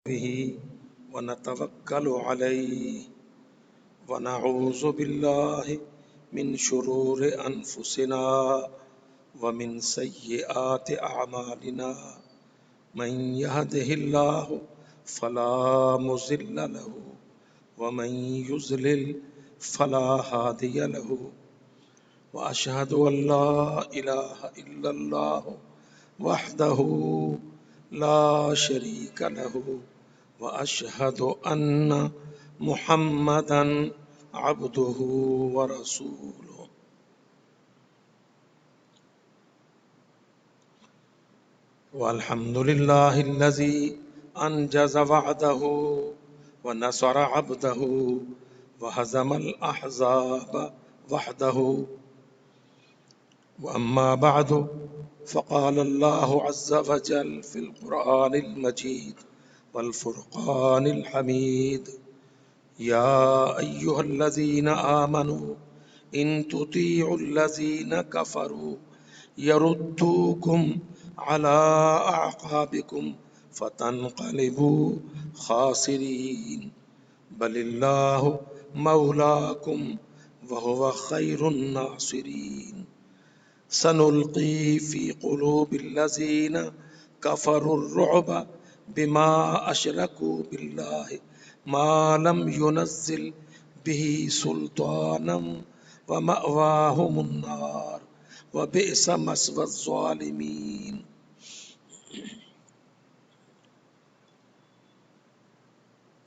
به ونتوكل عليه ونعوذ بالله من شرور أنفسنا ومن سيئات أعمالنا من يهده الله فلا مضل له ومن يضلل فلا هادي له وأشهد أن لا إله إلا الله وحده لا شريك له وأشهد أن محمدا عبده ورسوله والحمد لله الذي أنجز وعده ونصر عبده وهزم الأحزاب وحده وأما بعد فقال الله عز وجل في القرآن المجيد والفرقان الحميد يا أيها الذين آمنوا إن تطيعوا الذين كفروا يردوكم على أعقابكم فتنقلبوا خاسرين بل الله مولاكم وهو خير الناصرين سنلقي في قلوب الذين كفروا الرعب بما أشركوا بالله ما لم ينزل به سلطانا ومأواهم النار وبئس مثوى الظالمين.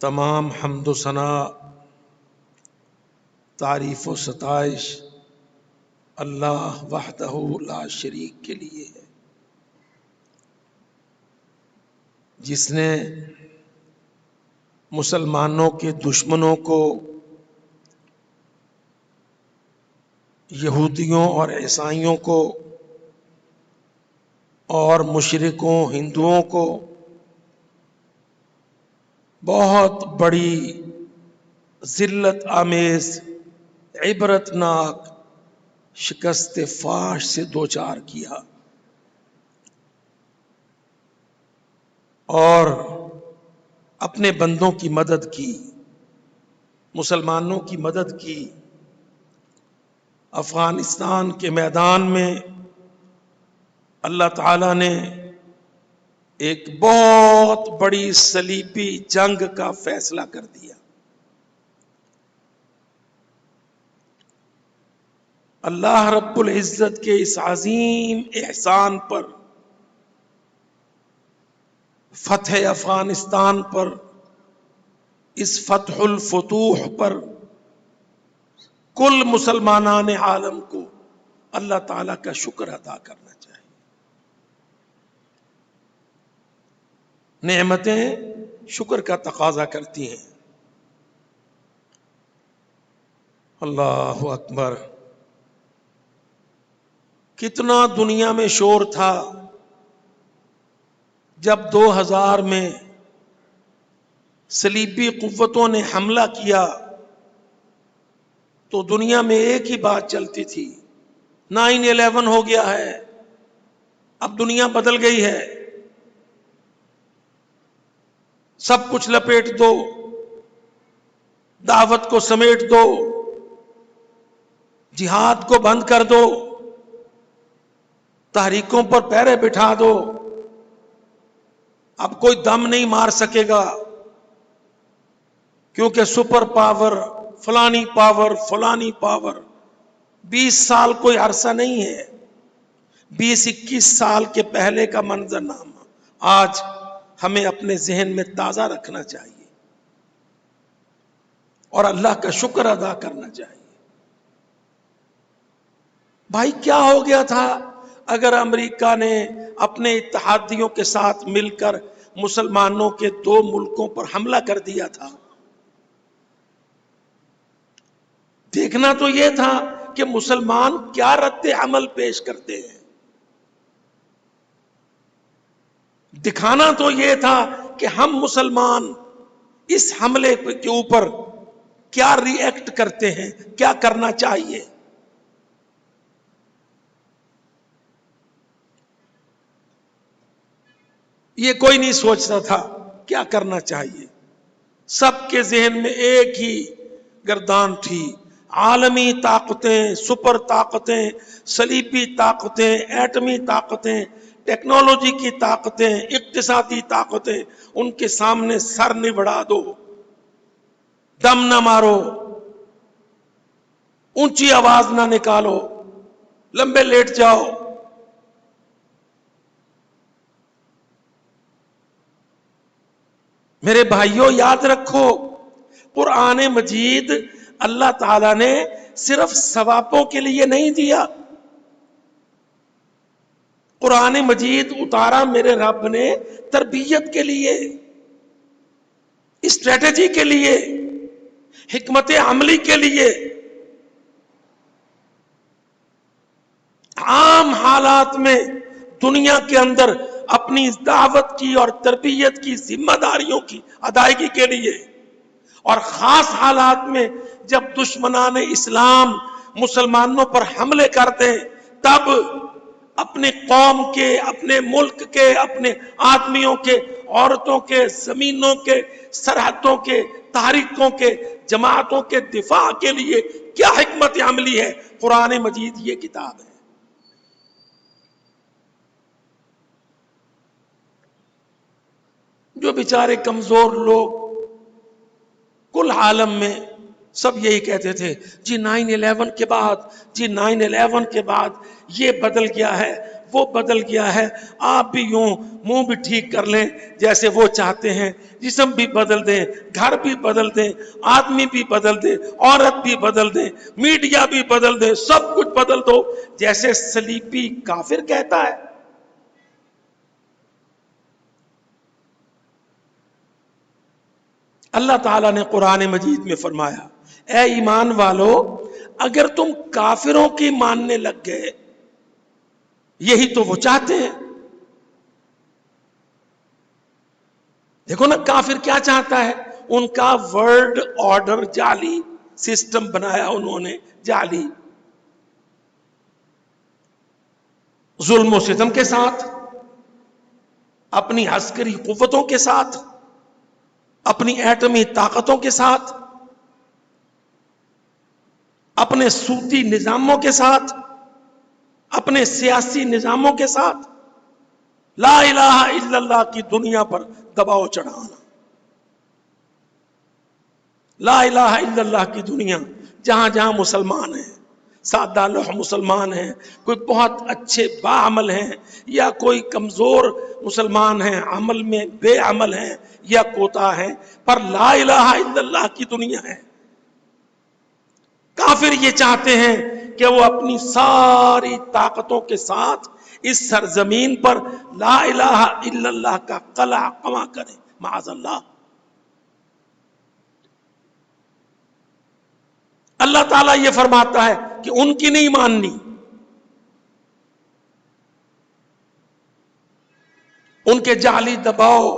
تمام حمد و ثنا، تعریف و ستائش اللہ وحدہ لا شریک کے لیے ہے، جس نے مسلمانوں کے دشمنوں کو، یہودیوں اور عیسائیوں کو اور مشرکوں ہندوؤں کو بہت بڑی ذلت آمیز عبرتناک شکست فاش سے دوچار کیا اور اپنے بندوں کی مدد کی، مسلمانوں کی مدد کی۔ افغانستان کے میدان میں اللہ تعالیٰ نے ایک بہت بڑی صلیبی جنگ کا فیصلہ کر دیا۔ اللہ رب العزت کے اس عظیم احسان پر، فتح افغانستان پر، اس فتح الفتوح پر کل مسلمانان عالم کو اللہ تعالیٰ کا شکر ادا کرنا چاہیے۔ نعمتیں شکر کا تقاضا کرتی ہیں۔ اللہ اکبر! کتنا دنیا میں شور تھا جب 2000 میں صلیبی قوتوں نے حملہ کیا تو دنیا میں ایک ہی بات چلتی تھی، 9/11 ہو گیا ہے، اب دنیا بدل گئی ہے، سب کچھ لپیٹ دو، دعوت کو سمیٹ دو، جہاد کو بند کر دو، تحریکوں پر پیرے بٹھا دو، اب کوئی دم نہیں مار سکے گا، کیونکہ سپر پاور، فلانی پاور 20 سال کوئی عرصہ نہیں ہے، 20-21 سال کے پہلے کا منظرنامہ آج ہمیں اپنے ذہن میں تازہ رکھنا چاہیے اور اللہ کا شکر ادا کرنا چاہیے۔ بھائی کیا ہو گیا تھا اگر امریکہ نے اپنے اتحادیوں کے ساتھ مل کر مسلمانوں کے 2 ملکوں پر حملہ کر دیا تھا؟ دیکھنا تو یہ تھا کہ مسلمان کیا رد عمل پیش کرتے ہیں، دکھانا تو یہ تھا کہ ہم مسلمان اس حملے کے اوپر کیا ری ایکٹ کرتے ہیں، کیا کرنا چاہیے۔ یہ کوئی نہیں سوچتا تھا کیا کرنا چاہیے؟ سب کے ذہن میں ایک ہی گردان تھی، عالمی طاقتیں، سپر طاقتیں، صلیبی طاقتیں، ایٹمی طاقتیں، ٹیکنالوجی کی طاقتیں، اقتصادی طاقتیں، ان کے سامنے سر نہیں بڑھا دو، دم نہ مارو، اونچی آواز نہ نکالو، لمبے لیٹ جاؤ۔ میرے بھائیوں یاد رکھو، قرآن مجید اللہ تعالیٰ نے صرف ثوابوں کے لیے نہیں دیا، قرآن مجید اتارا میرے رب نے تربیت کے لیے، اسٹریٹجی کے لیے، حکمت عملی کے لیے۔ عام حالات میں دنیا کے اندر اپنی دعوت کی اور تربیت کی ذمہ داریوں کی ادائیگی کے لیے، اور خاص حالات میں جب دشمنان اسلام مسلمانوں پر حملے کرتے ہیں، تب اپنے قوم کے، اپنے ملک کے، اپنے آدمیوں کے، عورتوں کے، زمینوں کے، سرحدوں کے، تاریخوں کے، جماعتوں کے دفاع کے لیے کیا حکمت عملی ہے؟ قرآن مجید یہ کتاب ہے۔ جو بیچارے کمزور لوگ کل عالم میں سب یہی کہتے تھے، جی 9/11 کے بعد، جی 9/11 کے بعد یہ بدل گیا ہے، وہ بدل گیا ہے، آپ بھی یوں منہ بھی ٹھیک کر لیں جیسے وہ چاہتے ہیں، جسم بھی بدل دیں، گھر بھی بدل دیں، آدمی بھی بدل دیں، عورت بھی بدل دیں، میڈیا بھی بدل دیں، سب کچھ بدل دو جیسے صلیبی کافر کہتا ہے۔ اللہ تعالیٰ نے قرآن مجید میں فرمایا، اے ایمان والو، اگر تم کافروں کی ماننے لگ گئے، یہی تو وہ چاہتے ہیں۔ دیکھو نا کافر کیا چاہتا ہے، ان کا ورلڈ آرڈر جعلی سسٹم بنایا انہوں نے، جعلی، ظلم و ستم کے ساتھ، اپنی عسکری قوتوں کے ساتھ، اپنی ایٹمی طاقتوں کے ساتھ، اپنے صوتی نظاموں کے ساتھ، اپنے سیاسی نظاموں کے ساتھ، لا الہ الا اللہ کی دنیا پر دباؤ چڑھانا۔ لا الہ الا اللہ کی دنیا، جہاں جہاں مسلمان ہیں، سادہ لوح مسلمان ہیں، کوئی بہت اچھے باعمل ہیں، یا کوئی کمزور مسلمان ہیں، عمل میں بے عمل ہیں یا کوتا ہیں، پر لا الہ الا اللہ کی دنیا ہے۔ کافر یہ چاہتے ہیں کہ وہ اپنی ساری طاقتوں کے ساتھ اس سرزمین پر لا الہ الا اللہ کا قلع قمع کریں، معاذ اللہ۔ اللہ تعالیٰ یہ فرماتا ہے کہ ان کی نہیں ماننی، ان کے جعلی دباؤ،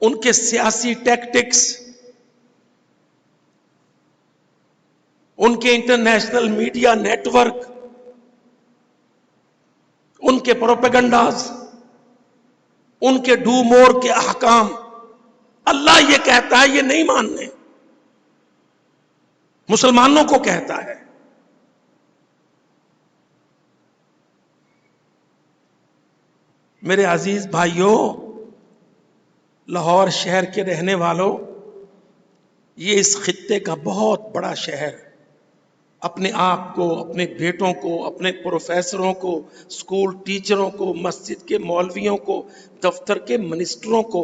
ان کے سیاسی ٹیکٹکس، ان کے انٹرنیشنل میڈیا نیٹ ورک، ان کے پروپیگنڈاز، ان کے ڈو مور کے احکام، اللہ یہ کہتا ہے یہ نہیں ماننے، مسلمانوں کو کہتا ہے۔ میرے عزیز بھائیوں، لاہور شہر کے رہنے والوں، یہ اس خطے کا بہت بڑا شہر، اپنے آپ کو، اپنے بیٹوں کو، اپنے پروفیسروں کو، سکول ٹیچروں کو، مسجد کے مولویوں کو، دفتر کے منسٹروں کو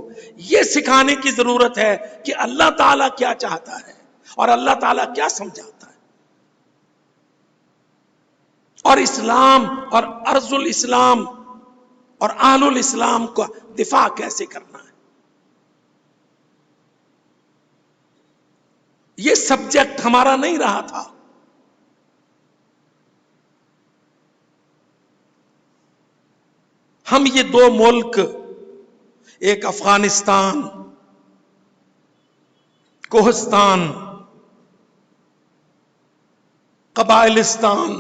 یہ سکھانے کی ضرورت ہے کہ اللہ تعالیٰ کیا چاہتا ہے اور اللہ تعالیٰ کیا سمجھاتا ہے، اور اسلام اور ارض الاسلام اور اہل الاسلام کا دفاع کیسے کرنا ہے۔ یہ سبجیکٹ ہمارا نہیں رہا تھا۔ ہم یہ دو ملک، ایک افغانستان، کوہستان، قبائلستان،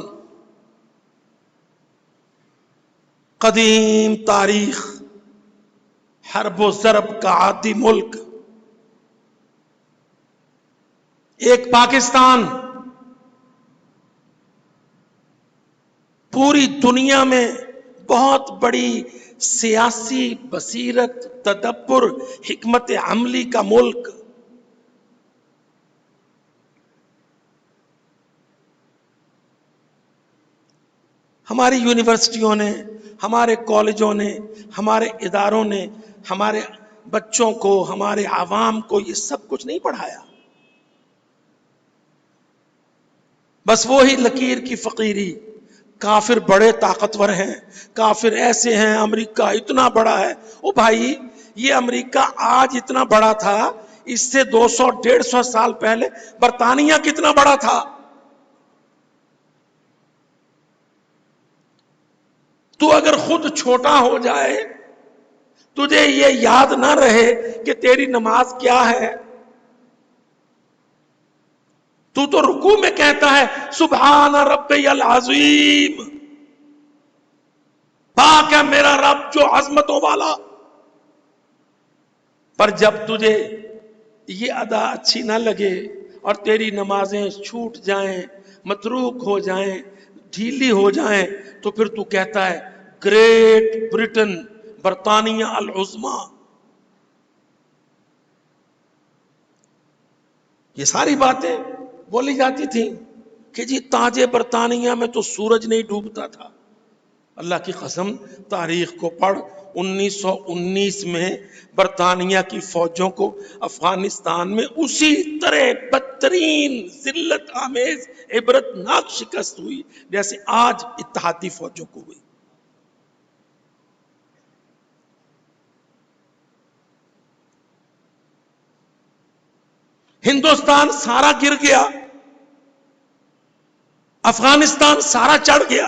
قدیم تاریخ، حرب و ضرب کا عادی ملک، ایک پاکستان پوری دنیا میں بہت بڑی سیاسی بصیرت، تدبر، حکمت عملی کا ملک، ہماری یونیورسٹیوں نے، ہمارے کالجوں نے، ہمارے اداروں نے ہمارے بچوں کو، ہمارے عوام کو یہ سب کچھ نہیں پڑھایا. بس وہی لکیر کی فقیری، کافر بڑے طاقتور ہیں، کافر ایسے ہیں، امریکہ اتنا بڑا ہے. او بھائی، یہ امریکہ آج اتنا بڑا تھا، اس سے 200-150 سال پہلے برطانیہ کتنا بڑا تھا. تو اگر خود چھوٹا ہو جائے، تجھے یہ یاد نہ رہے کہ تیری نماز کیا ہے، تو رکوع میں کہتا ہے سبحان ربی العظیم، پاک ہے میرا رب جو عظمتوں والا. پر جب تجھے یہ ادا اچھی نہ لگے اور تیری نمازیں چھوٹ جائیں، متروک ہو جائیں، ڈھیلی ہو جائیں، تو پھر تو کہتا ہے گریٹ برٹن، برطانیہ العظمی. یہ ساری باتیں بولی جاتی تھیں کہ جی تاج برطانیہ میں تو سورج نہیں ڈوبتا تھا. اللہ کی قسم، تاریخ کو پڑھ. 1919 میں برطانیہ کی فوجوں کو افغانستان میں اسی طرح بدترین ذلت آمیز عبرتناک شکست ہوئی جیسے آج اتحادی فوجوں کو ہوئی. ہندوستان سارا گر گیا، افغانستان سارا چڑھ گیا.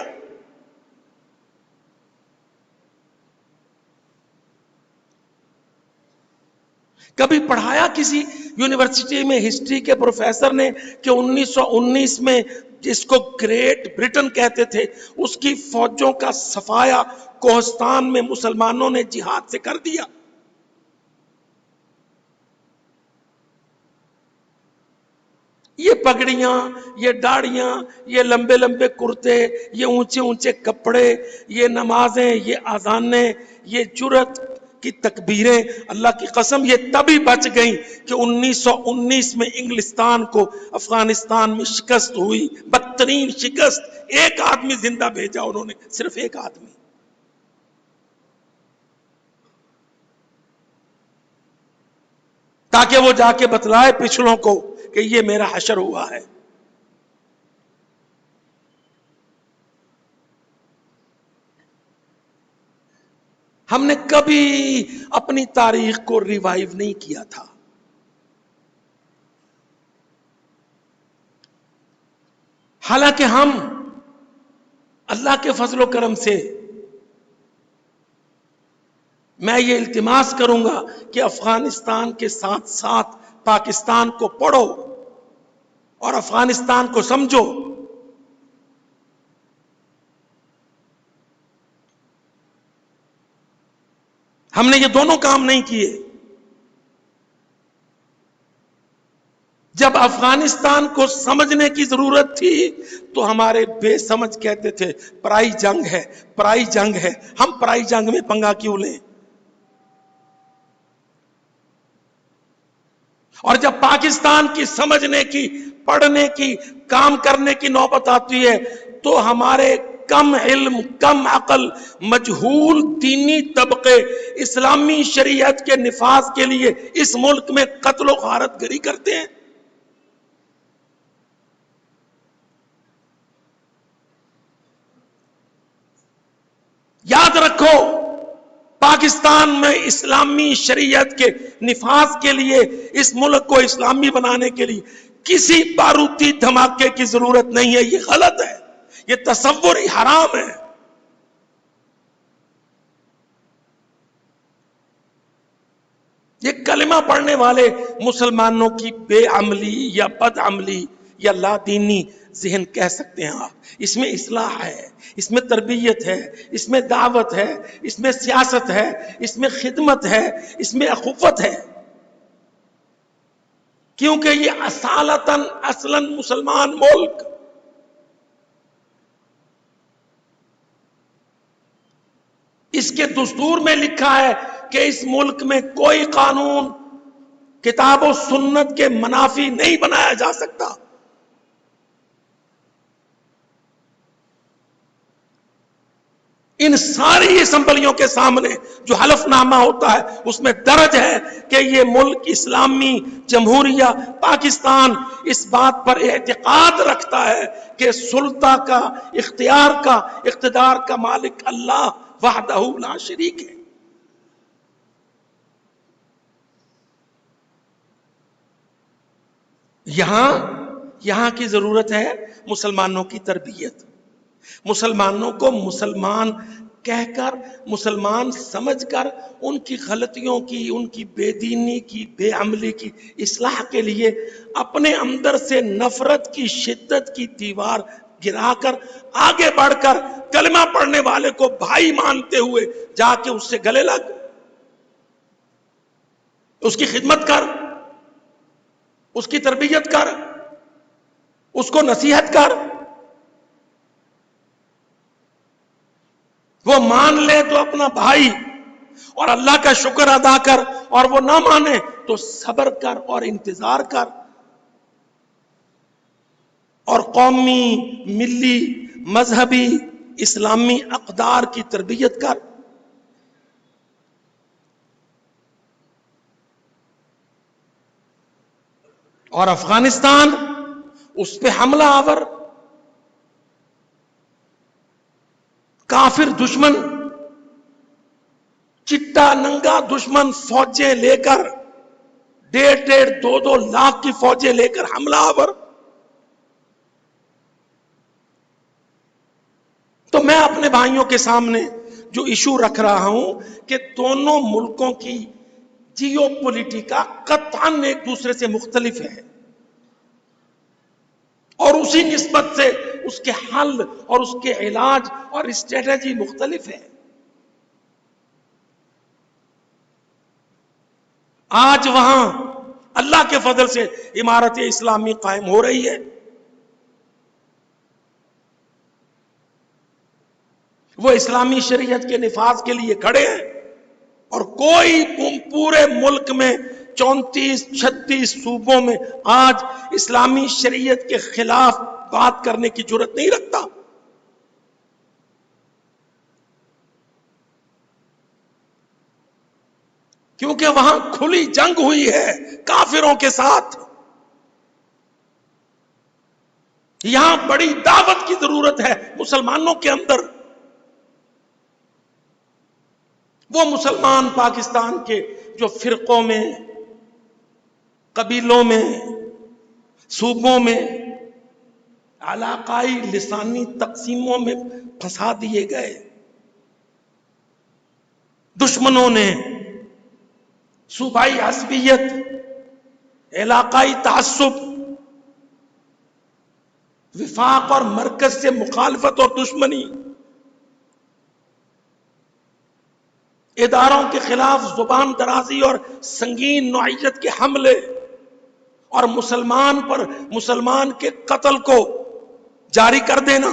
کبھی پڑھایا کسی یونیورسٹی میں ہسٹری کے پروفیسر نے کہ 1919 میں جس کو گریٹ برٹن کہتے تھے، اس کی فوجوں کا صفایا کوہستان میں مسلمانوں نے جہاد سے کر دیا؟ یہ پگڑیاں، یہ داڑیاں، یہ لمبے لمبے کرتے، یہ اونچے اونچے کپڑے، یہ نمازیں، یہ اذانیں، یہ جرت کی تکبیریں، اللہ کی قسم یہ تبھی بچ گئیں کہ 1919 میں انگلستان کو افغانستان میں شکست ہوئی، بدترین شکست. ایک آدمی زندہ بھیجا انہوں نے، صرف ایک آدمی. تاکہ وہ جا کے بتلائے پچھلوں کو کہ یہ میرا حشر ہوا ہے. ہم نے کبھی اپنی تاریخ کو ریوائیو نہیں کیا تھا. حالانکہ ہم اللہ کے فضل و کرم سے، میں یہ التماس کروں گا کہ افغانستان کے ساتھ ساتھ پاکستان کو پڑھو اور افغانستان کو سمجھو. ہم نے یہ دونوں کام نہیں کیے. جب افغانستان کو سمجھنے کی ضرورت تھی تو ہمارے بے سمجھ کہتے تھے پرائی جنگ ہے، پرائی جنگ ہے. ہم پرائی جنگ میں پنگا کیوں لیں؟ اور جب پاکستان کی سمجھنے کی، پڑھنے کی، کام کرنے کی نوبت آتی ہے تو ہمارے کم علم، کم عقل، مجہول دینی طبقے اسلامی شریعت کے نفاذ کے لیے اس ملک میں قتل و غارت گری کرتے ہیں. یاد رکھو، پاکستان میں اسلامی شریعت کے نفاذ کے لیے، اس ملک کو اسلامی بنانے کے لیے کسی باروتی دھماکے کی ضرورت نہیں ہے. یہ غلط ہے، یہ تصور حرام ہے. یہ کلمہ پڑھنے والے مسلمانوں کی بے عملی یا بد عملی یا لا دینی ذہن کہہ سکتے ہیں آپ. اس میں اصلاح ہے، اس میں تربیت ہے، اس میں دعوت ہے، اس میں سیاست ہے، اس میں خدمت ہے، اس میں اخوت ہے. کیونکہ یہ اصالتاً اصلاً مسلمان ملک، اس کے دستور میں لکھا ہے کہ اس ملک میں کوئی قانون کتاب و سنت کے منافی نہیں بنایا جا سکتا. ان ساری اسمبلیوں کے سامنے جو حلف نامہ ہوتا ہے اس میں درج ہے کہ یہ ملک اسلامی جمہوریہ پاکستان اس بات پر اعتقاد رکھتا ہے کہ سلطہ کا، اختیار کا، اقتدار کا مالک اللہ وحدہ لا شریک ہے. یہاں کی ضرورت ہے مسلمانوں کی تربیت، مسلمانوں کو مسلمان کہہ کر، مسلمان سمجھ کر، ان کی غلطیوں کی، ان کی بے دینی کی، بے عملی کی اصلاح کے لیے اپنے اندر سے نفرت کی شدت کی دیوار گرا کر آگے بڑھ کر کلمہ پڑھنے والے کو بھائی مانتے ہوئے جا کے اس سے گلے لگ، اس کی خدمت کر، اس کی تربیت کر، اس کو نصیحت کر. وہ مان لے تو اپنا بھائی، اور اللہ کا شکر ادا کر، اور وہ نہ مانے تو صبر کر اور انتظار کر، اور قومی، ملی، مذہبی، اسلامی اقدار کی تربیت کر. اور افغانستان اس پہ حملہ آور کافر دشمن، چٹا ننگا دشمن فوجیں لے کر، 1.5-2 لاکھ کی فوجیں لے کر حملہ آور. تو میں اپنے بھائیوں کے سامنے جو ایشو رکھ رہا ہوں کہ دونوں ملکوں کی جیو پولیٹیکا قطعاً ایک دوسرے سے مختلف ہے، اور اسی نسبت سے اس کے حل اور اس کے علاج اور اسٹریٹجی مختلف ہے. آج وہاں اللہ کے فضل سے عمارت اسلامی قائم ہو رہی ہے. وہ اسلامی شریعت کے نفاذ کے لیے کھڑے ہیں، اور کوئی پورے ملک میں 34-36 صوبوں میں آج اسلامی شریعت کے خلاف بات کرنے کی جرات نہیں رکھتا. کیونکہ وہاں کھلی جنگ ہوئی ہے کافروں کے ساتھ. یہاں بڑی دعوت کی ضرورت ہے مسلمانوں کے اندر. وہ مسلمان پاکستان کے جو فرقوں میں، قبیلوں میں، صوبوں میں، علاقائی لسانی تقسیموں میں پھنسا دیے گئے، دشمنوں نے صوبائی عصبیت، علاقائی تعصب، وفاق اور مرکز سے مخالفت اور دشمنی، اداروں کے خلاف زبان درازی اور سنگین نوعیت کے حملے، اور مسلمان پر مسلمان کے قتل کو جاری کر دینا،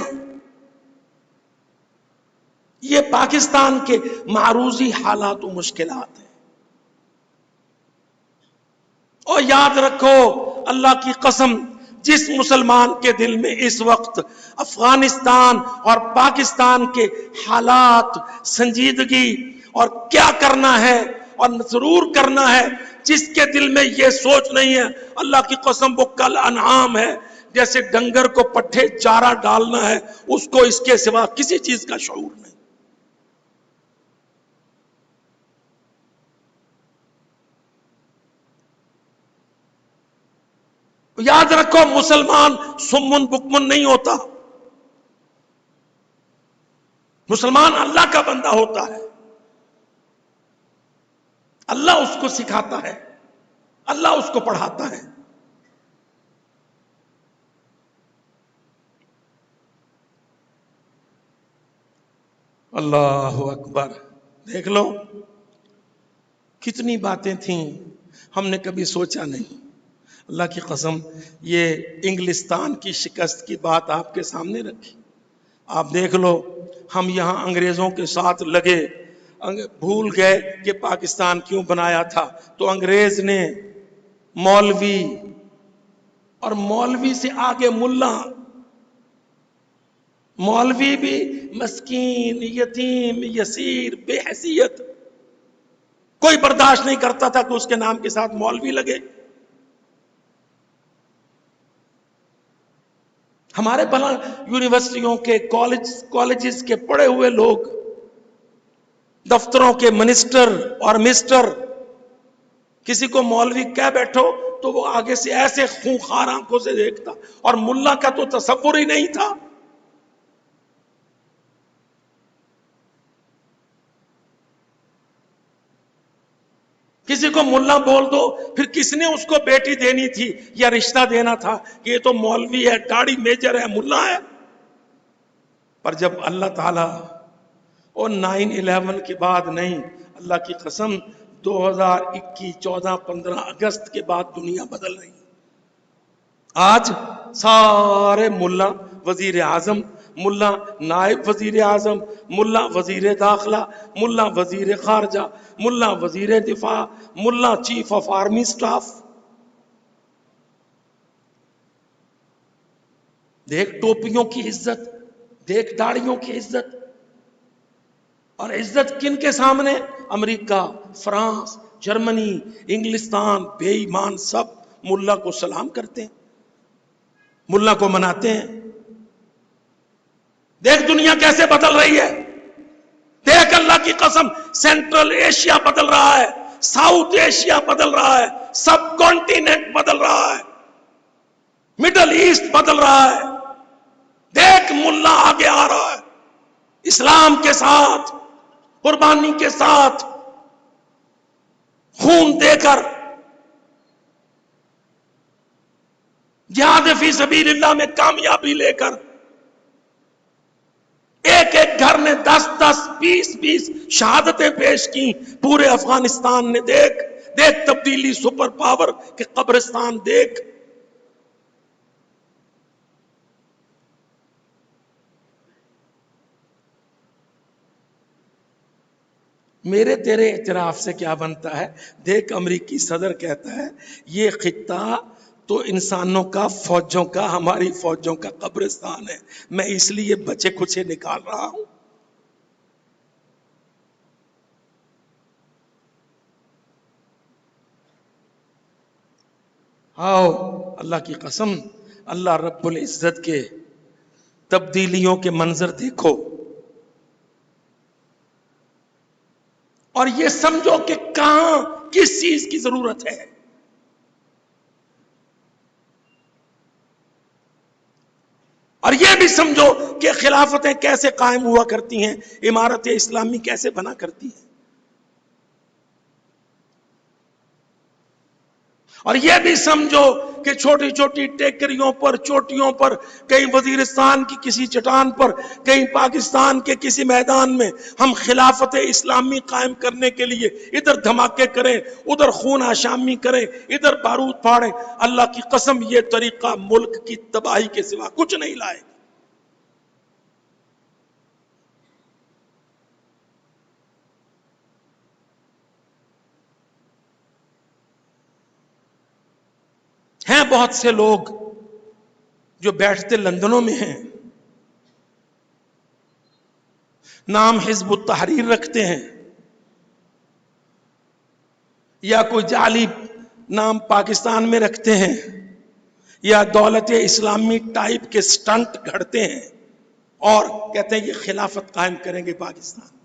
یہ پاکستان کے معروضی حالات و مشکلات ہیں. اور یاد رکھو، اللہ کی قسم، جس مسلمان کے دل میں اس وقت افغانستان اور پاکستان کے حالات، سنجیدگی اور کیا کرنا ہے اور ضرور کرنا ہے، جس کے دل میں یہ سوچ نہیں ہے، اللہ کی قسم وہ کل انعام ہے، جیسے ڈنگر کو پٹھے چارہ ڈالنا ہے، اس کو اس کے سوا کسی چیز کا شعور نہیں. یاد رکھو، مسلمان سمن بکمن نہیں ہوتا، مسلمان اللہ کا بندہ ہوتا ہے. اللہ اس کو سکھاتا ہے، اللہ اس کو پڑھاتا ہے. اللہ اکبر. دیکھ لو کتنی باتیں تھیں ہم نے کبھی سوچا نہیں. اللہ کی قسم یہ انگلستان کی شکست کی بات آپ کے سامنے رکھی. آپ دیکھ لو ہم یہاں انگریزوں کے ساتھ لگے, بھول گئے کہ پاکستان کیوں بنایا تھا. تو انگریز نے مولوی اور مولوی سے آگے ملا, مولوی بھی مسکین یتیم یسیر بے حیثیت, کوئی برداشت نہیں کرتا تھا کہ اس کے نام کے ساتھ مولوی لگے. ہمارے بھلا یونیورسٹیوں کے کالجز کے پڑھے ہوئے لوگ, دفتروں کے منسٹر اور مسٹر, کسی کو مولوی کہہ بیٹھو تو وہ آگے سے ایسے خونخوار آنکھوں سے دیکھتا, اور ملا کا تو تصور ہی نہیں تھا. کسی کو ملا بول دو, پھر کس نے اس کو بیٹی دینی تھی یا رشتہ دینا تھا کہ یہ تو مولوی ہے, داڑھی میجر ہے, ملا ہے. پر جب اللہ تعالیٰ, اور 9/11 کے بعد نہیں, اللہ کی قسم 2021 14-15 اگست کے بعد دنیا بدل رہی. آج سارے ملا وزیر اعظم, ملا نائب وزیر اعظم, ملا وزیر داخلہ, ملا وزیر خارجہ, ملا وزیر دفاع, ملا چیف آف آرمی سٹاف. دیکھ ٹوپیوں کی عزت, دیکھ داڑیوں کی عزت, اور عزت کن کے سامنے؟ امریکہ, فرانس, جرمنی, انگلستان, بے ایمان سب ملا کو سلام کرتے ہیں, ملا کو مناتے ہیں. دیکھ دنیا کیسے بدل رہی ہے. دیکھ اللہ کی قسم سینٹرل ایشیا بدل رہا ہے, ساؤتھ ایشیا بدل رہا ہے, سب کانٹیننٹ بدل رہا ہے, مڈل ایسٹ بدل رہا ہے. دیکھ ملا آگے آ رہا ہے, اسلام کے ساتھ, قربانی کے ساتھ, خون دے کر, جہاد فی سبیل اللہ میں کامیابی لے کر. ایک ایک گھر نے 10-10 20-20 شہادتیں پیش کی پورے افغانستان نے. دیکھ دیکھ تبدیلی, سپر پاور کے قبرستان دیکھ. میرے تیرے اعتراف سے کیا بنتا ہے؟ دیکھ امریکی صدر کہتا ہے یہ خطہ تو انسانوں کا, فوجوں کا, ہماری فوجوں کا قبرستان ہے, میں اس لیے بچے کچھ نکال رہا ہوں. آؤ اللہ کی قسم, اللہ رب العزت کے تبدیلیوں کے منظر دیکھو اور یہ سمجھو کہ کہاں کس چیز کی ضرورت ہے. اور یہ بھی سمجھو کہ خلافتیں کیسے قائم ہوا کرتی ہیں, عمارت اسلامی کیسے بنا کرتی ہیں. اور یہ بھی سمجھو کہ چھوٹی چھوٹی ٹیکریوں پر, چوٹیوں پر, کہیں وزیرستان کی کسی چٹان پر, کہیں پاکستان کے کسی میدان میں ہم خلافت اسلامی قائم کرنے کے لیے ادھر دھماکے کریں, ادھر خون آشامی کریں, ادھر بارود پھاڑیں. اللہ کی قسم یہ طریقہ ملک کی تباہی کے سوا کچھ نہیں لائے. ہیں بہت سے لوگ جو بیٹھتے لندنوں میں ہیں, نام حزب التحریر رکھتے ہیں, یا کوئی جعلی نام پاکستان میں رکھتے ہیں, یا دولت اسلامی ٹائپ کے سٹنٹ گھڑتے ہیں اور کہتے ہیں یہ خلافت قائم کریں گے پاکستان.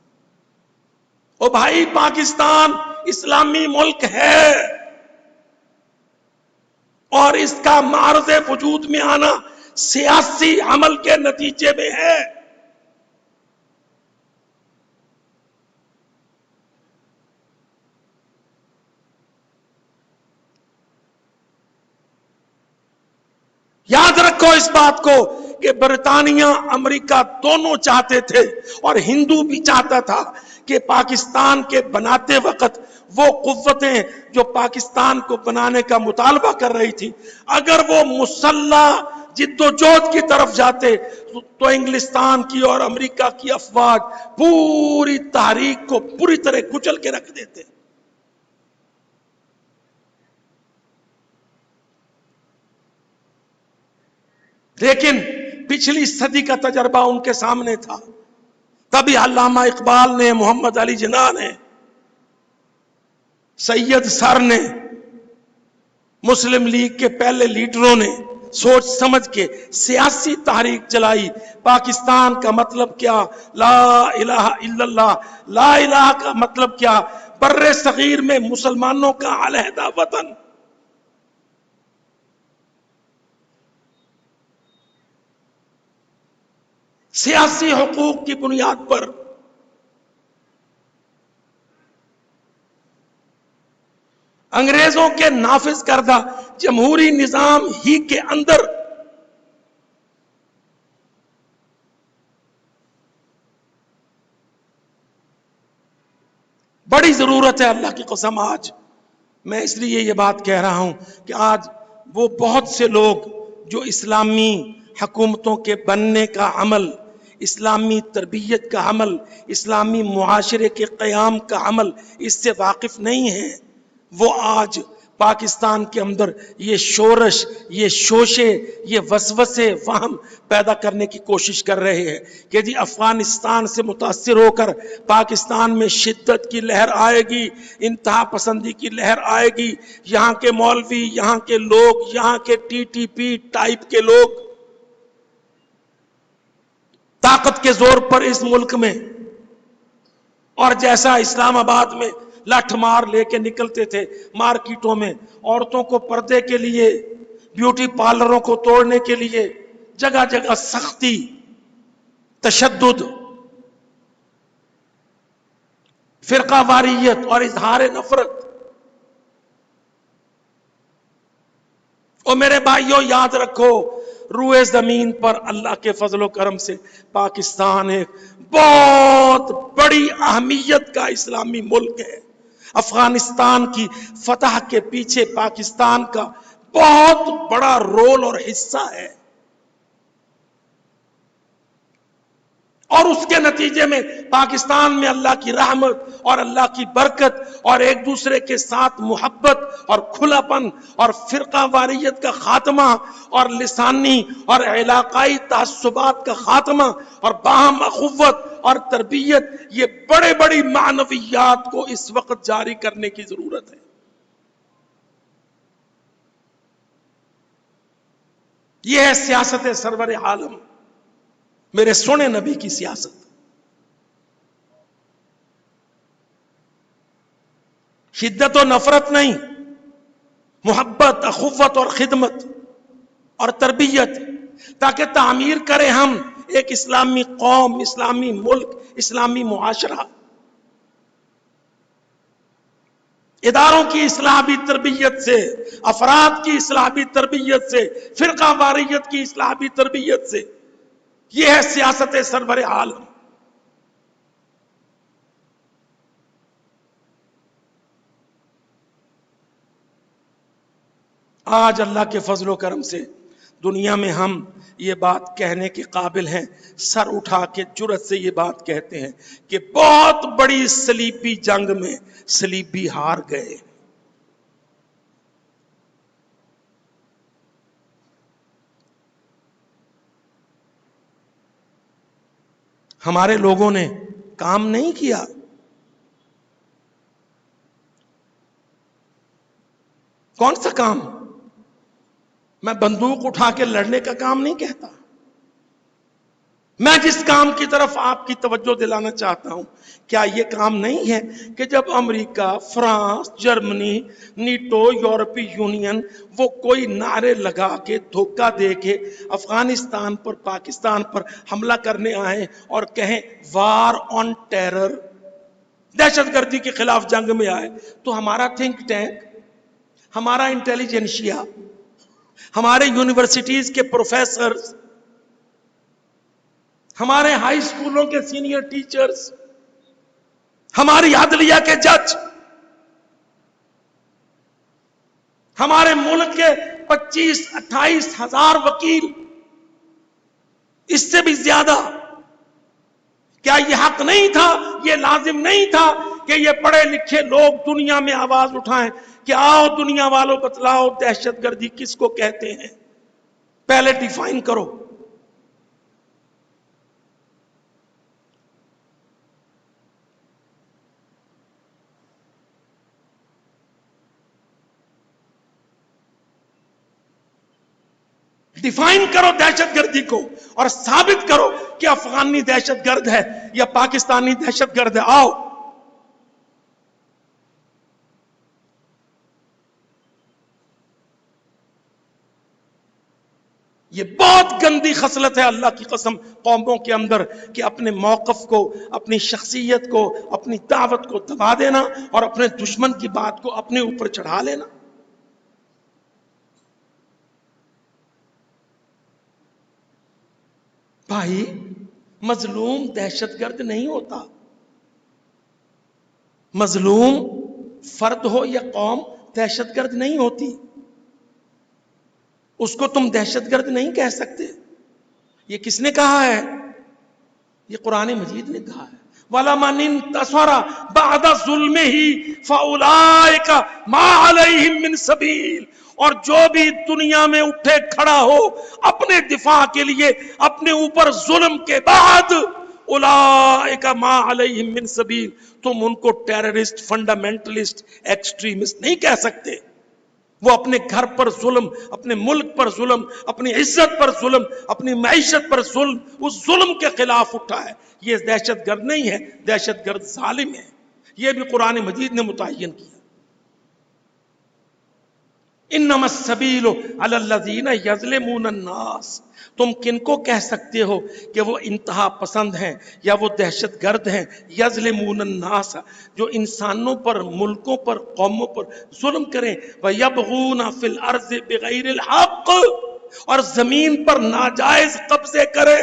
او بھائی پاکستان اسلامی ملک ہے, اور اس کا معرض وجود میں آنا سیاسی عمل کے نتیجے میں ہے. یاد رکھو اس بات کو کہ برطانیہ امریکہ دونوں چاہتے تھے اور ہندو بھی چاہتا تھا کہ پاکستان کے بناتے وقت وہ قوتیں جو پاکستان کو بنانے کا مطالبہ کر رہی تھی اگر وہ مسلح جد و جہد کی طرف جاتے تو انگلستان کی اور امریکہ کی افواج پوری تحریک کو پوری طرح کچل کے رکھ دیتے. لیکن پچھلی صدی کا تجربہ ان کے سامنے تھا. تبھی علامہ اقبال نے، محمد علی جناح نے، سید سر نے، مسلم لیگ کے پہلے لیڈروں نے سوچ سمجھ کے سیاسی تحریک چلائی. پاکستان کا مطلب کیا؟ لا الہ الا اللہ. لا الہ کا مطلب کیا؟ بر صغیر میں مسلمانوں کا علیحدہ وطن. سیاسی حقوق کی بنیاد پر انگریزوں کے نافذ کردہ جمہوری نظام ہی کے اندر بڑی ضرورت ہے. اللہ کی قسم آج میں اس لیے یہ بات کہہ رہا ہوں کہ آج وہ بہت سے لوگ جو اسلامی حکومتوں کے بننے کا عمل، اسلامی تربیت کا عمل، اسلامی معاشرے کے قیام کا عمل اس سے واقف نہیں ہیں، وہ آج پاکستان کے اندر یہ شورش، یہ شوشے، یہ وسوسے وہم پیدا کرنے کی کوشش کر رہے ہیں کہ جی افغانستان سے متاثر ہو کر پاکستان میں شدت کی لہر آئے گی، انتہا پسندی کی لہر آئے گی. یہاں کے مولوی، یہاں کے لوگ، یہاں کے ٹی ٹی پی ٹائپ کے لوگ طاقت کے زور پر اس ملک میں، اور جیسا اسلام آباد میں لٹھ مار لے کے نکلتے تھے مارکیٹوں میں، عورتوں کو پردے کے لیے، بیوٹی پارلروں کو توڑنے کے لیے جگہ جگہ سختی، تشدد، فرقہ واریت اور اظہار نفرت. اور میرے بھائیوں یاد رکھو، روئے زمین پر اللہ کے فضل و کرم سے پاکستان ایک بہت بڑی اہمیت کا اسلامی ملک ہے. افغانستان کی فتح کے پیچھے پاکستان کا بہت بڑا رول اور حصہ ہے، اور اس کے نتیجے میں پاکستان میں اللہ کی رحمت اور اللہ کی برکت اور ایک دوسرے کے ساتھ محبت اور کھلا پن اور فرقہ واریت کا خاتمہ اور لسانی اور علاقائی تعصبات کا خاتمہ اور باہم اخوت اور تربیت، یہ بڑے بڑی معنویات کو اس وقت جاری کرنے کی ضرورت ہے. یہ ہے سیاست سرور عالم، میرے سونے نبی کی سیاست. شدت و نفرت نہیں، محبت، اخوت اور خدمت اور تربیت، تاکہ تعمیر کریں ہم ایک اسلامی قوم، اسلامی ملک، اسلامی معاشرہ. اداروں کی اصلاحی تربیت سے، افراد کی اصلاحی تربیت سے، فرقہ واریت کی اصلاحی تربیت سے، یہ ہے سیاست سرور عالم. آج اللہ کے فضل و کرم سے دنیا میں ہم یہ بات کہنے کے قابل ہیں، سر اٹھا کے جرأت سے یہ بات کہتے ہیں کہ بہت بڑی صلیبی جنگ میں صلیبی ہار گئے. ہمارے لوگوں نے کام نہیں کیا. کون سا کام؟ میں بندوق اٹھا کے لڑنے کا کام نہیں کہتا. میں جس کام کی طرف آپ کی توجہ دلانا چاہتا ہوں، کیا یہ کام نہیں ہے کہ جب امریکہ، فرانس، جرمنی، نیٹو، یورپی یونین وہ کوئی نعرے لگا کے دھوکہ دے کے افغانستان پر، پاکستان پر حملہ کرنے آئے اور کہیں وار آن ٹیرر، دہشت گردی کے خلاف جنگ میں آئے، تو ہمارا تھنک ٹینک، ہمارا انٹیلیجنشیا، ہمارے یونیورسٹیز کے پروفیسرز، ہمارے ہائی اسکولوں کے سینئر ٹیچرز، ہماری عدلیہ کے جج، ہمارے ملک کے 25-28 ہزار وکیل، اس سے بھی زیادہ، کیا یہ حق نہیں تھا، یہ لازم نہیں تھا کہ یہ پڑھے لکھے لوگ دنیا میں آواز اٹھائیں کہ آؤ دنیا والوں بتلاؤ دہشت گردی کس کو کہتے ہیں؟ پہلے ڈیفائن کرو۔ ڈیفائن کرو دہشت گردی کو، اور ثابت کرو کہ افغانی دہشت گرد ہے یا پاکستانی دہشت گرد ہے۔ آؤ، یہ بہت گندی خصلت ہے اللہ کی قسم قوموں کے اندر، کہ اپنے موقف کو، اپنی شخصیت کو، اپنی دعوت کو دبا دینا اور اپنے دشمن کی بات کو اپنے اوپر چڑھا لینا۔ بھائی، مظلوم دہشت گرد نہیں ہوتا، مظلوم فرد ہو یا قوم دہشت گرد نہیں ہوتی، اس کو تم دہشت گرد نہیں کہہ سکتے۔ یہ کس نے کہا ہے؟ یہ قرآن مجید نے کہا ہے، وَلَمَنِ انتَصَرَ بَعْدَ ظُلْمِهِ فَأُولَٰئِكَ مَا عَلَيْهِم مِّن سَبِيلٍ، اور جو بھی دنیا میں اٹھے کھڑا ہو اپنے دفاع کے لیے اپنے اوپر ظلم کے بعد، اولئک ما علیہم من سبیل، تم ان کو ٹیررسٹ، فنڈامنٹلسٹ، ایکسٹریمسٹ نہیں کہہ سکتے۔ وہ اپنے گھر پر ظلم، اپنے ملک پر ظلم، اپنی عزت پر ظلم، اپنی معیشت پر ظلم، اس ظلم کے خلاف اٹھا ہے، یہ دہشت گرد نہیں ہے، دہشت گرد ظالم ہے۔ یہ بھی قرآن مجید نے متعین کیا۔ انما السبیل علی الذین یظلمون الناس، تم کن کو کہہ سکتے ہو کہ وہ انتہا پسند ہیں یا وہ دہشت گرد ہیں؟ یظلمون الناس، جو انسانوں پر، ملکوں پر، قوموں پر ظلم کریں، ویبغون فی الارض بغیر الحق، اور زمین پر ناجائز قبضے کریں۔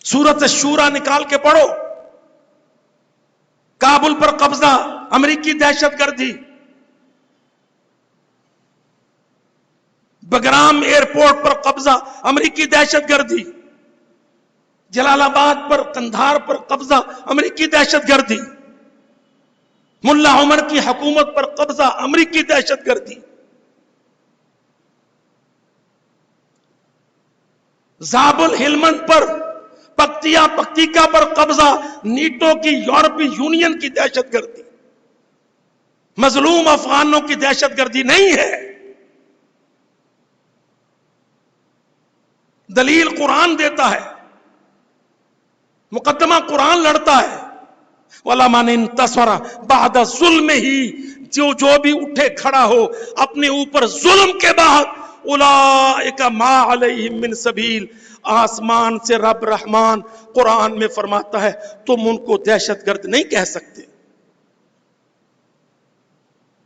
سورۃ الشورى نکال کے پڑھو، کابل پر قبضہ امریکی دہشت گردی، بگرام ایئرپورٹ پر قبضہ امریکی دہشت گردی، جلال آباد پر، قندھار پر قبضہ امریکی دہشت گردی، ملا عمر کی حکومت پر قبضہ امریکی دہشت گردی، زابل ہلمند پر، پکتیکا پر قبضہ نیٹو کی، یورپی یونین کی دہشت گردی۔ مظلوم افغانوں کی دہشت گردی نہیں ہے، دلیل قرآن دیتا ہے، مقدمہ قرآن لڑتا ہے۔ وَلَمَنِ انتَصَرَ بَعْدَ ظُلْمِهِ، جو بھی اٹھے کھڑا ہو اپنے اوپر ظلم کے بعد، اولئک ما علیہم من سبیل، آسمان سے رب رحمان قرآن میں فرماتا ہے تم ان کو دہشت گرد نہیں کہہ سکتے۔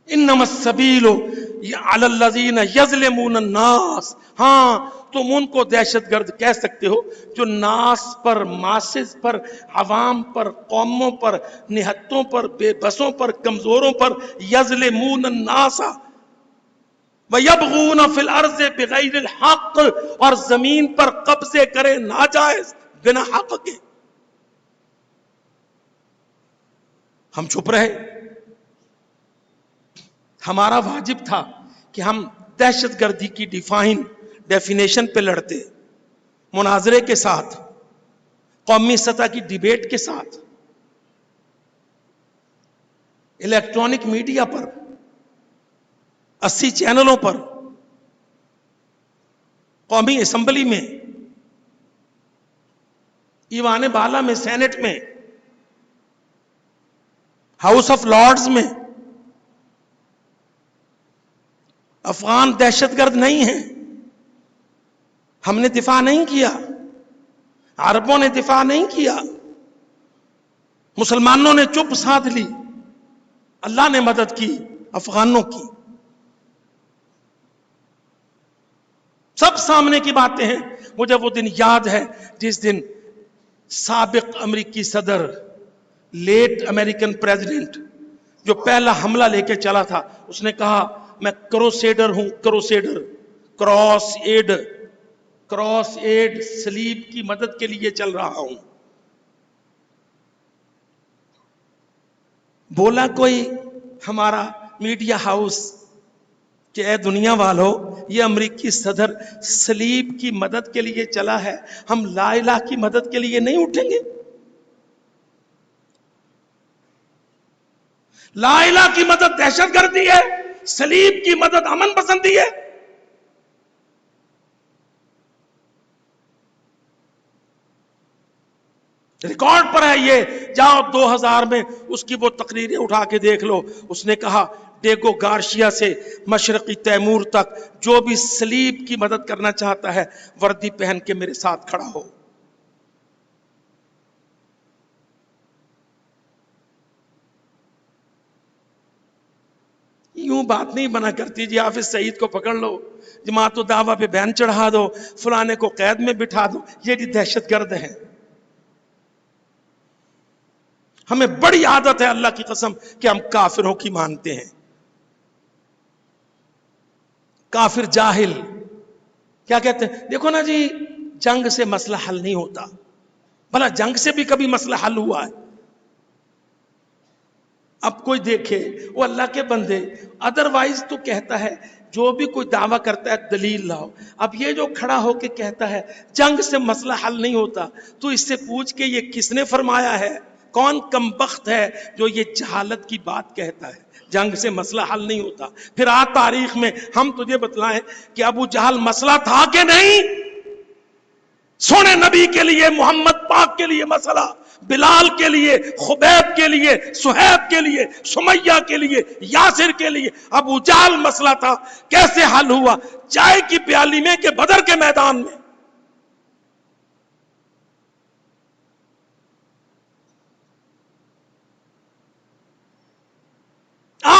انما السبیل علی الذین یظلمون الناس، ہاں تم ان کو دہشت گرد کہہ سکتے ہو جو ناس پر، ماسز پر، عوام پر، قوموں پر، نہتوں پر، بے بسوں پر، کمزوروں پر، یظلمون الناس وَيَبْغُونَ فِي الْأَرْضِ بِغَيْرِ الْحَقِّ، اور زمین پر قبضے کرے ناجائز، بنا حق کے۔ ہم چھپ رہے، ہمارا واجب تھا کہ ہم دہشت گردی کی ڈیفینیشن پہ لڑتے، مناظرے کے ساتھ، قومی سطح کی ڈیبیٹ کے ساتھ، الیکٹرانک میڈیا پر، 80 چینلوں پر، قومی اسمبلی میں، ایوان بالا میں، سینٹ میں، ہاؤس آف لارڈز میں۔ افغان دہشت گرد نہیں ہیں، ہم نے دفاع نہیں کیا، عربوں نے دفاع نہیں کیا، مسلمانوں نے چپ ساتھ لی، اللہ نے مدد کی افغانوں کی۔ سب سامنے کی باتیں ہیں. مجھے وہ دن یاد ہے جس دن سابق امریکی صدر، لیٹ امریکن پریزیڈنٹ، جو پہلا حملہ لے کے چلا تھا، اس نے کہا میں کروسیڈر ہوں، کروسیڈر، کراس ایڈ صلیب کی مدد کے لیے چل رہا ہوں. بولا کوئی ہمارا میڈیا ہاؤس کہ اے دنیا والو، یہ امریکی صدر صلیب کی مدد کے لیے چلا ہے، ہم لا الہ کی مدد کے لیے نہیں اٹھیں گے؟ لا الہ کی مدد دہشت گردی ہے، صلیب کی مدد امن پسندی ہے. ریکارڈ پر ہے یہ، جاؤ 2000 میں اس کی وہ تقریریں اٹھا کے دیکھ لو. اس نے کہا ڈیگو گارشیا سے مشرقی تیمور تک جو بھی صلیب کی مدد کرنا چاہتا ہے وردی پہن کے میرے ساتھ کھڑا ہو. یوں بات نہیں بنا کرتی جی حافظ سعید کو پکڑ لو، جماعت الدعوہ پہ بین چڑھا دو، فلانے کو قید میں بٹھا دو، یہ بھی دہشت گرد ہیں. ہمیں بڑی عادت ہے اللہ کی قسم کہ ہم کافروں کی مانتے ہیں. کافر جاہل کیا کہتے ہیں؟ دیکھو نا جی، جنگ سے مسئلہ حل نہیں ہوتا. بھلا جنگ سے بھی کبھی مسئلہ حل ہوا ہے؟ اب کوئی دیکھے وہ اللہ کے بندے ادروائز تو کہتا ہے جو بھی کوئی دعویٰ کرتا ہے دلیل لاؤ. اب یہ جو کھڑا ہو کے کہتا ہے جنگ سے مسئلہ حل نہیں ہوتا، تو اس سے پوچھ کے یہ کس نے فرمایا ہے؟ کون کمبخت ہے جو یہ جہالت کی بات کہتا ہے جنگ سے مسئلہ حل نہیں ہوتا؟ پھر تاریخ میں ہم تجھے بتلائیں کہ ابو جہل مسئلہ تھا کہ نہیں؟ سونے نبی کے لیے، محمد پاک کے لیے مسئلہ، بلال کے لیے، خبیب کے لیے، صہیب کے لیے، سمیہ کے لیے، یاسر کے لیے. ابو جہل مسئلہ تھا، کیسے حل ہوا؟ چائے کی پیالی میں کہ بدر کے میدان میں؟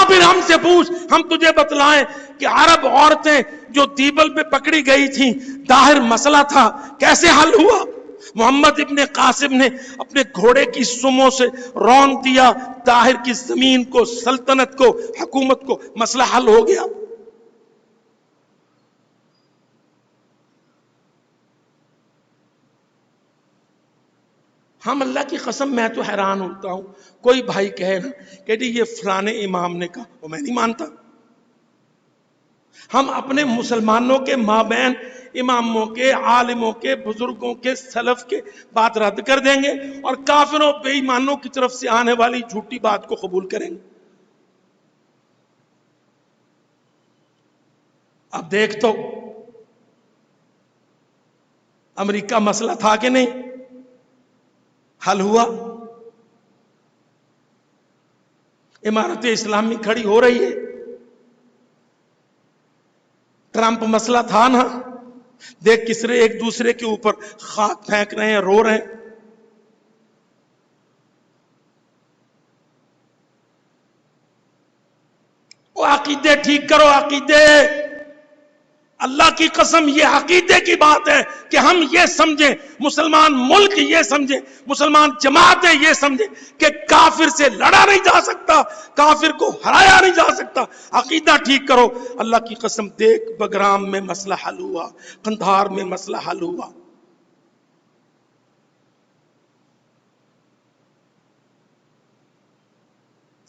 پھر ہم سے پوچھ، ہم تجھے بتلائیں کہ عرب عورتیں جو دیبل پہ پکڑی گئی تھیں، ظاہر مسئلہ تھا، کیسے حل ہوا؟ محمد ابن قاسم نے اپنے گھوڑے کی سموں سے رون دیا طاہر کی زمین کو، سلطنت کو، حکومت کو، مسئلہ حل ہو گیا. ہم اللہ کی قسم میں تو حیران ہوتا ہوں، کوئی بھائی کہے نا کہ جی یہ فلانے امام نے کہا، وہ میں نہیں مانتا. ہم اپنے مسلمانوں کے مابین اماموں کے، عالموں کے، بزرگوں کے، سلف کے بات رد کر دیں گے اور کافروں بے ایمانوں کی طرف سے آنے والی جھوٹی بات کو قبول کریں گے. اب دیکھ تو امریکہ مسئلہ تھا کہ نہیں؟ حل ہوا. امارت اسلامی کھڑی ہو رہی ہے. ٹرمپ مسئلہ تھا نا؟ دیکھ کسرے ایک دوسرے کے اوپر خاک پھینک رہے ہیں، رو رہے ہیں. وہ عقیدے ٹھیک کرو، عقیدے. اللہ کی قسم یہ عقیدے کی بات ہے کہ ہم یہ سمجھیں، مسلمان ملک یہ سمجھیں، مسلمان جماعتیں یہ سمجھیں کہ کافر سے لڑا نہیں جا سکتا، کافر کو ہرایا نہیں جا سکتا. عقیدہ ٹھیک کرو. اللہ کی قسم دیکھ بگرام میں مسئلہ حل ہوا، قندھار میں مسئلہ حل ہوا.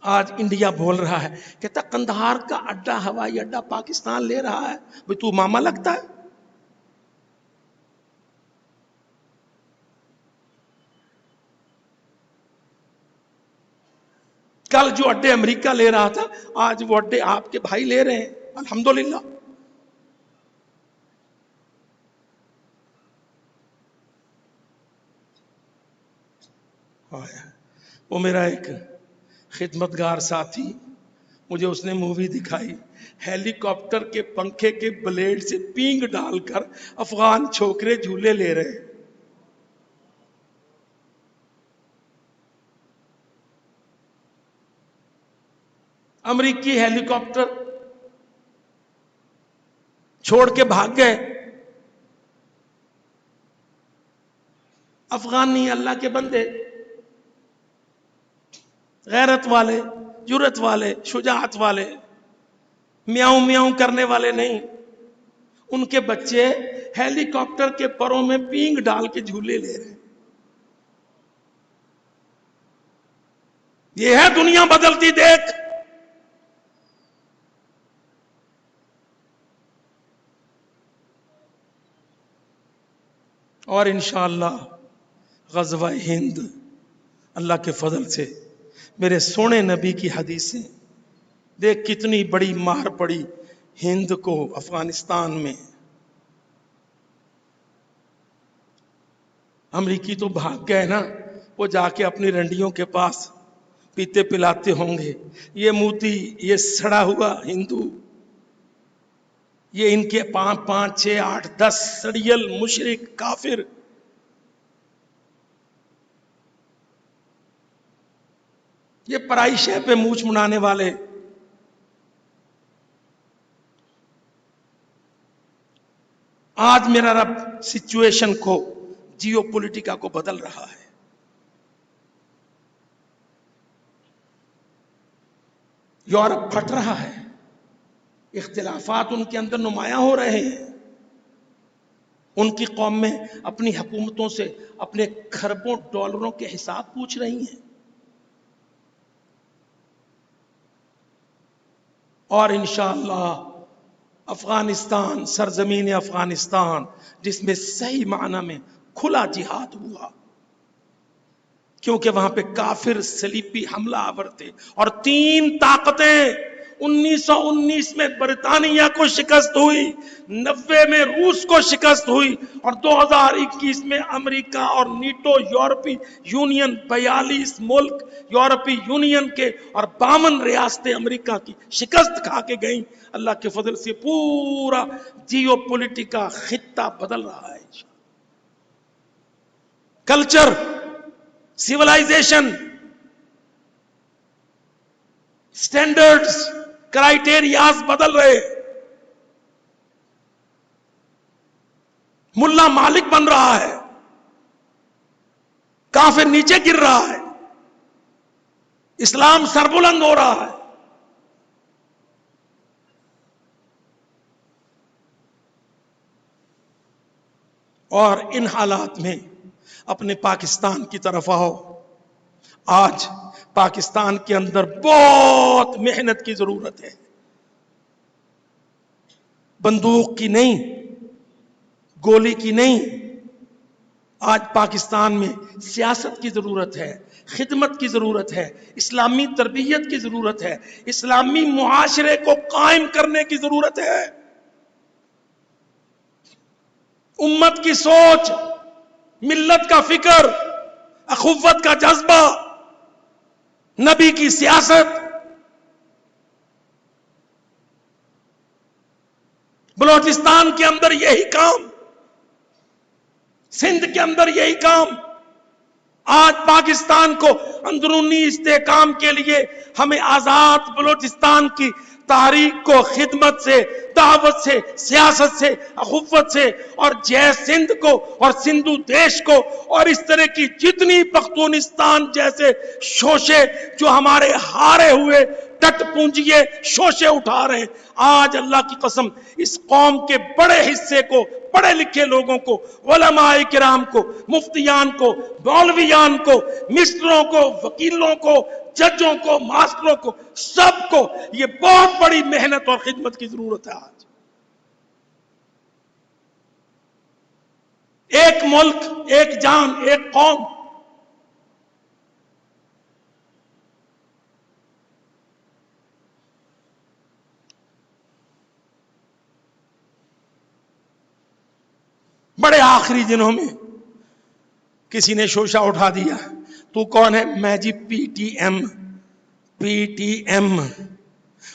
آج انڈیا بول رہا ہے، کہتا قندھار کا اڈا، ہوائی اڈا پاکستان لے رہا ہے. بھئی تو ماما لگتا ہے؟ کل جو اڈے امریکہ لے رہا تھا، آج وہ اڈے آپ کے بھائی لے رہے ہیں. الحمدللہ. وہ میرا ایک خدمتگار ساتھی، مجھے اس نے مووی دکھائی، ہیلی کاپٹر کے پنکھے کے بلیڈ سے پینگ ڈال کر افغان چھوکرے جھولے لے رہے. امریکی ہیلی کاپٹر چھوڑ کے بھاگ گئے. افغان نہیں، اللہ کے بندے، غیرت والے، جرت والے، شجاعت والے، میاؤں میاؤں کرنے والے نہیں. ان کے بچے ہیلی کاپٹر کے پروں میں پینگ ڈال کے جھولے لے رہے ہیں. یہ ہے دنیا بدلتی دیکھ. اور انشاءاللہ غزوہ ہند اللہ کے فضل سے، میرے سونے نبی کی حدیثیں دیکھ کتنی بڑی مار پڑی ہند کو افغانستان میں. امریکی تو بھاگ گئے نا، وہ جا کے اپنی رنڈیوں کے پاس پیتے پلاتے ہوں گے. یہ موتی، یہ سڑا ہوا ہندو، یہ ان کے 5 5 6 8 10 سڑیل مشرک کافر، یہ پرائی شے پہ مونچھ منانے والے. آج میرا رب سچویشن کو، جیو پولیٹیکا کو بدل رہا ہے. یورپ پھٹ رہا ہے، اختلافات ان کے اندر نمایاں ہو رہے ہیں. ان کی قوم میں اپنی حکومتوں سے اپنے کھربوں ڈالروں کے حساب پوچھ رہی ہیں. اور انشاءاللہ افغانستان، سرزمین افغانستان، جس میں صحیح معنی میں کھلا جہاد ہوا، کیونکہ وہاں پہ کافر صلیبی حملہ آور تھے. اور 3 طاقتیں، 1919 میں برطانیہ کو شکست ہوئی، 90 میں روس کو شکست ہوئی، اور 2021 میں امریکہ اور نیٹو یورپی یونین، 42 ملک یورپی یونین کے اور 52 ریاستیں امریکہ کی شکست کھا کے گئیں. اللہ کے فضل سے پورا جیو پولیٹیکا خطہ بدل رہا ہے. کلچر، سیولائزیشن، سٹینڈرڈز، کرائیٹیریاز بدل رہے. ملا مالک بن رہا ہے، کافر نیچے گر رہا ہے، اسلام سربلند ہو رہا ہے. اور ان حالات میں اپنے پاکستان کی طرف آؤ. آج پاکستان کے اندر بہت محنت کی ضرورت ہے، بندوق کی نہیں، گولی کی نہیں. آج پاکستان میں سیاست کی ضرورت ہے، خدمت کی ضرورت ہے، اسلامی تربیت کی ضرورت ہے، اسلامی معاشرے کو قائم کرنے کی ضرورت ہے. امت کی سوچ، ملت کا فکر، اخوت کا جذبہ، نبی کی سیاست. بلوچستان کے اندر یہی کام، سندھ کے اندر یہی کام. آج پاکستان کو اندرونی استحکام کے لیے ہمیں آزاد بلوچستان کی تحریک کو خدمت سے، دعوت سے، سیاست سے، اخوت سے، اور جے سندھ کو اور سندھو دیش کو، اور اس طرح کی جتنی پختونستان جیسے شوشے جو ہمارے ہارے ہوئے ٹٹ پونجیے شوشے اٹھا رہے ہیں، آج اللہ کی قسم اس قوم کے بڑے حصے کو، پڑھے لکھے لوگوں کو، علماء کرام کو، مفتیان کو، مولویان کو، مسٹروں کو، وکیلوں کو، ججوں کو، ماسٹروں کو، سب کو یہ بہت بڑی محنت اور خدمت کی ضرورت ہے. آج ایک ملک، ایک جان، ایک قوم. بڑے آخری دنوں میں کسی نے شوشہ اٹھا دیا، تو کون ہے؟ میں G P T M. P T M,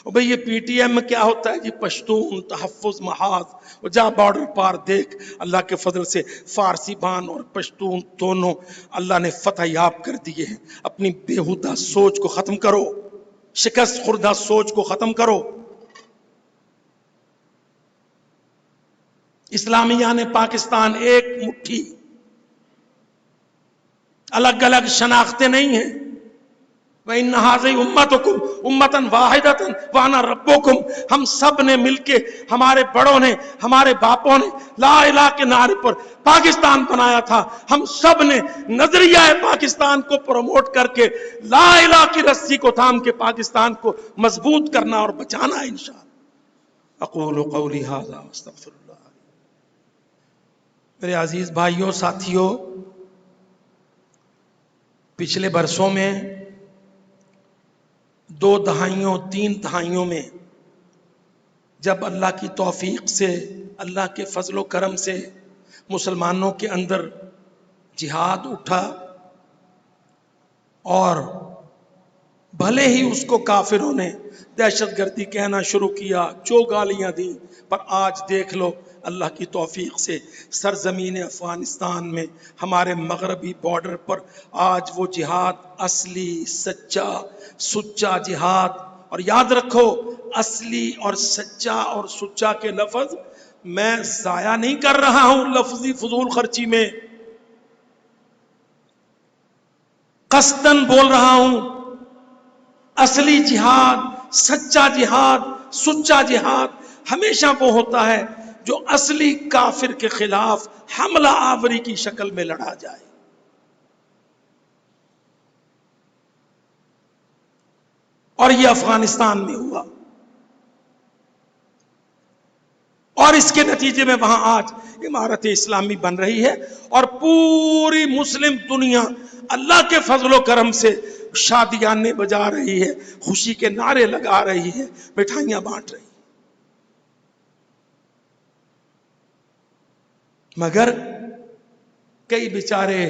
بھئی یہ پی ٹی ایم کیا ہوتا ہے جی؟ پشتون تحفظ محاذ. جا بارڈر پار دیکھ، اللہ کے فضل سے فارسی بان اور پشتون دونوں اللہ نے فتح یاب کر دیے ہیں. اپنی بیہودہ سوچ کو ختم کرو، شکست خوردہ سوچ کو ختم کرو. اسلامیہ نے پاکستان ایک مٹھی، الگ الگ شناختیں نہیں ہیں. وَإِنَّ هَٰذِهِ أُمَّتُكُمْ أُمَّةً وَاحِدَةً وَأَنَا رَبُّكُمْ. ہم سب نے مل کے، ہمارے بڑوں نے، ہمارے باپوں نے لا الہ کے نعرے پر پاکستان بنایا تھا. ہم سب نے نظریہ پاکستان کو پروموٹ کر کے لا الہ کی رسی کو تھام کے پاکستان کو مضبوط کرنا اور بچانا ہے انشاءاللہ. اقول قولی ھذا واستغفر اللہ. میرے عزیز بھائیوں، ساتھیوں، پچھلے برسوں میں 2 دہائیوں 3 دہائیوں میں جب اللہ کی توفیق سے، اللہ کے فضل و کرم سے مسلمانوں کے اندر جہاد اٹھا، اور بھلے ہی اس کو کافروں نے دہشت گردی کہنا شروع کیا، جو گالیاں دیں، پر آج دیکھ لو اللہ کی توفیق سے سرزمین افغانستان میں، ہمارے مغربی بارڈر پر آج وہ جہاد اصلی، سچا، سچا جہاد. اور یاد رکھو، اصلی اور سچا اور سچا کے لفظ میں ضائع نہیں کر رہا ہوں لفظی فضول خرچی میں، قصدن بول رہا ہوں. اصلی جہاد، سچا جہاد، سچا جہاد ہمیشہ وہ ہوتا ہے جو اصلی کافر کے خلاف حملہ آوری کی شکل میں لڑا جائے. اور یہ افغانستان میں ہوا، اور اس کے نتیجے میں وہاں آج عمارت اسلامی بن رہی ہے، اور پوری مسلم دنیا اللہ کے فضل و کرم سے شادیانے بجا رہی ہے، خوشی کے نعرے لگا رہی ہے، مٹھائیاں بانٹ رہی ہے. مگر کئی بیچارے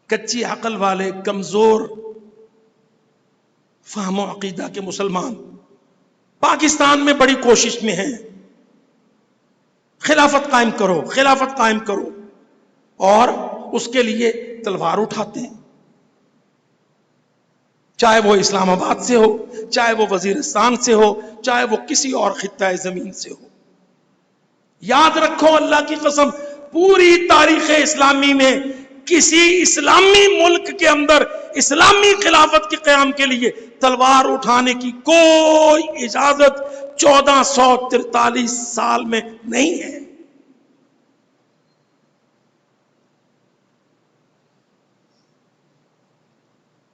کچی عقل والے، کمزور فہم و عقیدہ کے مسلمان پاکستان میں بڑی کوشش میں ہیں، خلافت قائم کرو، خلافت قائم کرو، اور اس کے لیے تلوار اٹھاتے ہیں، چاہے وہ اسلام آباد سے ہو، چاہے وہ وزیرستان سے ہو، چاہے وہ کسی اور خطہ زمین سے ہو. یاد رکھو، اللہ کی قسم، پوری تاریخ اسلامی میں کسی اسلامی ملک کے اندر اسلامی خلافت کے قیام کے لیے تلوار اٹھانے کی کوئی اجازت 1443 سال میں نہیں ہے.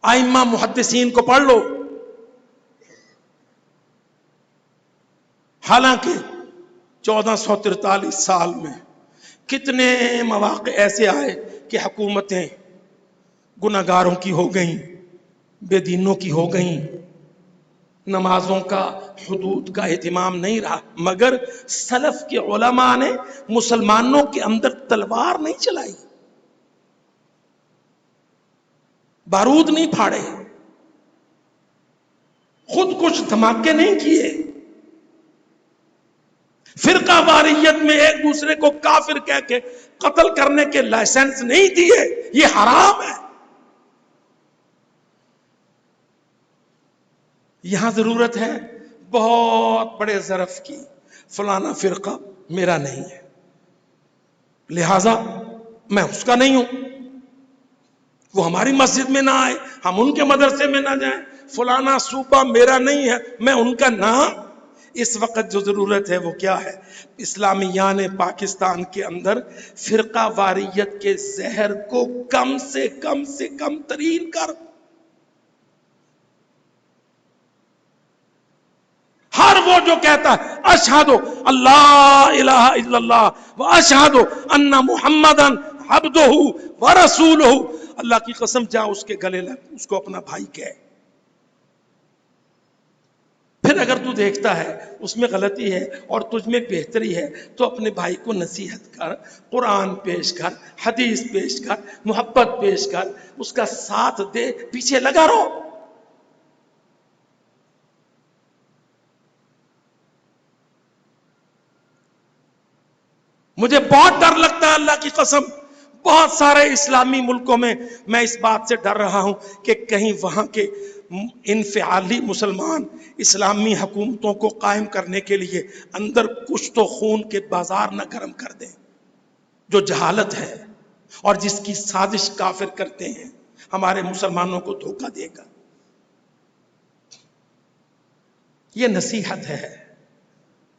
ائمہ محدثین کو پڑھ لو. حالانکہ 1443 سال میں کتنے مواقع ایسے آئے کہ حکومتیں گناہگاروں کی ہو گئیں، بے دینوں کی ہو گئیں، نمازوں کا، حدود کا اہتمام نہیں رہا، مگر سلف کے علماء نے مسلمانوں کے اندر تلوار نہیں چلائی، بارود نہیں پھاڑے، خود کچھ دھماکے نہیں کیے، فرقہ واریت میں ایک دوسرے کو کافر کہہ کے قتل کرنے کے لائسنس نہیں دیے. یہ حرام ہے. یہاں ضرورت ہے بہت بڑے ظرف کی، فلانا فرقہ میرا نہیں ہے، لہذا میں اس کا نہیں ہوں، وہ ہماری مسجد میں نہ آئے، ہم ان کے مدرسے میں نہ جائیں، فلانا صوبہ میرا نہیں ہے، میں ان کا نہ. اس وقت جو ضرورت ہے وہ کیا ہے؟ اسلامیان پاکستان کے اندر فرقہ واریت کے زہر کو کم سے کم ترین کر، ہر وہ جو کہتا ہے اشہدو اللہ الہ الا اللہ و اشہدو ان محمدن عبدہ و رسولہ، اللہ کی قسم جا اس کے گلے لگ، اس کو اپنا بھائی کہے. پھر اگر تو دیکھتا ہے اس میں غلطی ہے اور تجھ میں بہتری ہے تو اپنے بھائی کو نصیحت کر، قرآن پیش کر، حدیث پیش کر، محبت پیش کر، اس کا ساتھ دے، پیچھے لگا رہو. مجھے بہت ڈر لگتا ہے اللہ کی قسم، بہت سارے اسلامی ملکوں میں میں اس بات سے ڈر رہا ہوں کہ کہیں وہاں کے انفعالی مسلمان اسلامی حکومتوں کو قائم کرنے کے لیے اندر کچھ تو خون کے بازار نہ گرم کر دیں. جو جہالت ہے، اور جس کی سازش کافر کرتے ہیں ہمارے مسلمانوں کو دھوکہ دے گا. یہ نصیحت ہے.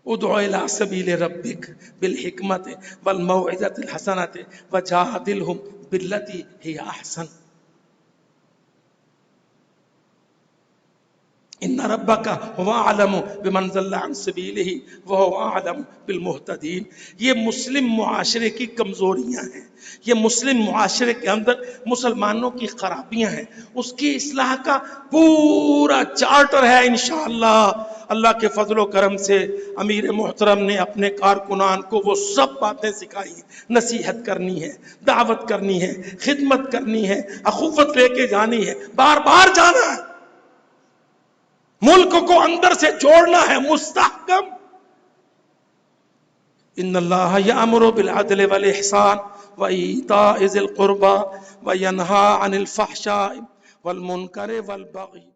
ادعو الی سبیل ربک بالحکمت والموعظۃ الحسنۃ وجادلہم باللتی ہی احسن ان ربک هو اعلم بمن ضل عن سبیلہ وهو اعلم بالمہتدین. یہ مسلم معاشرے کی کمزوریاں ہیں، یہ مسلم معاشرے کے اندر مسلمانوں کی خرابیاں ہیں. اس کی اصلاح کا پورا چارٹر ہے انشاءاللہ. اللہ کے فضل و کرم سے امیر محترم نے اپنے کارکنان کو وہ سب باتیں سکھائی. نصیحت کرنی ہے، دعوت کرنی ہے، خدمت کرنی ہے، اخوت لے کے جانی ہے، بار بار جانا ہے، ملک کو اندر سے جوڑنا ہے مستحکم. ان اللہ یأمر بالعدل والاحسان وایتاء ذی القربى وینہی عن الفحشاء والمنکر والبغی